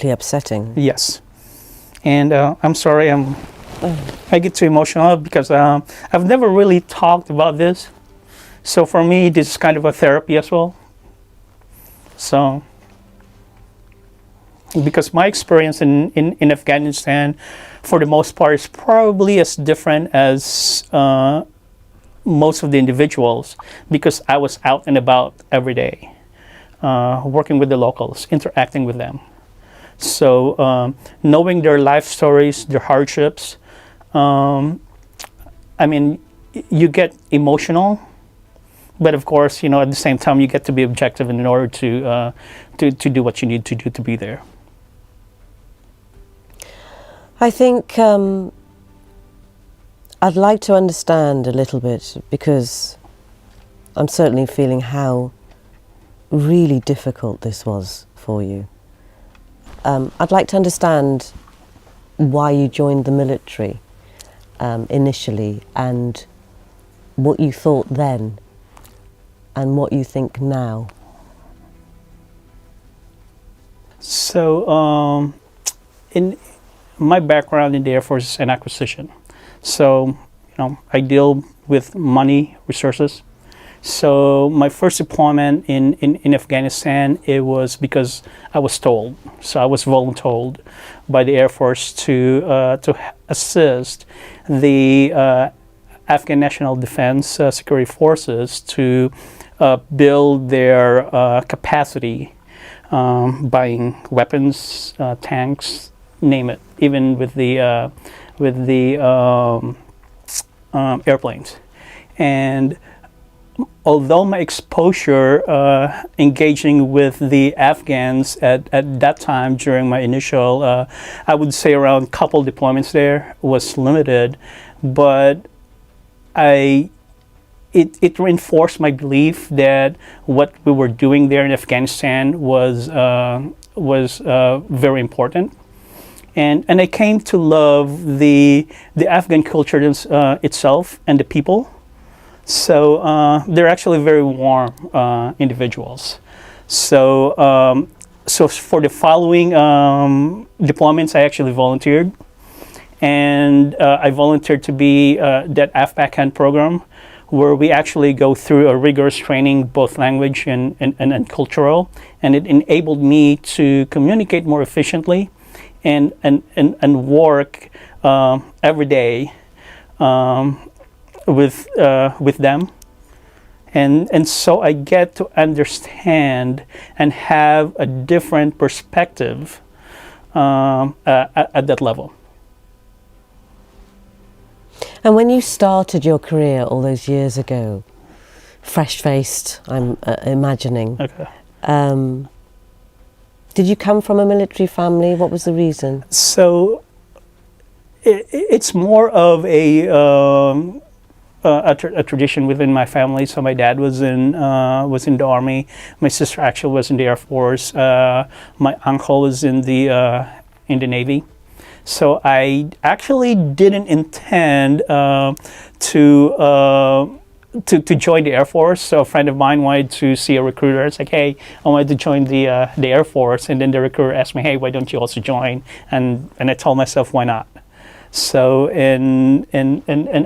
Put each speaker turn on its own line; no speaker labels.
deeply upsetting.
Yes. And I'm sorry, I get too emotional because I've never really talked about this. So for me, this is kind of a therapy as well. So, because my experience in Afghanistan, for the most part, is probably as different as most of the individuals, because I was out and about every day, working with the locals, interacting with them. So knowing their life stories, their hardships, I mean, you get emotional, but of course, at the same time, you get to be objective in order to do what you need to do to be there.
I think I'd like to understand a little bit, because I'm certainly feeling how really difficult this was for you. I'd like to understand why you joined the military initially, and what you thought then and what you think now.
So in my background in the Air Force is an acquisition. So, I deal with money, resources. So my first deployment in Afghanistan, it was because I was told. So I was voluntold by the Air Force to assist the Afghan National Defense Security Forces to build their capacity, buying weapons, tanks, name it, even with the airplanes. And although my exposure engaging with the Afghans at that time during my initial, I would say around couple deployments there, was limited, but it reinforced my belief that what we were doing there in Afghanistan was very important. And I came to love the Afghan culture itself and the people. So they're actually very warm individuals. So so for the following deployments, I actually volunteered, and I volunteered to be that AFPACAN program, where we actually go through a rigorous training, both language and cultural, and it enabled me to communicate more efficiently and work every day with them, and so I get to understand and have a different perspective at that level.
And when you started your career all those years ago, fresh-faced, I'm imagining.
Okay.
Did you come from a military family? What was the reason?
So it's more of a tradition within my family. So my dad was in the Army. My sister actually was in the Air Force. My uncle was in the Navy. So I actually didn't intend to join the Air Force. So a friend of mine wanted to see a recruiter. It's like, hey, I wanted to join the Air Force, and then the recruiter asked me, hey, why don't you also join? And I told myself, why not? So in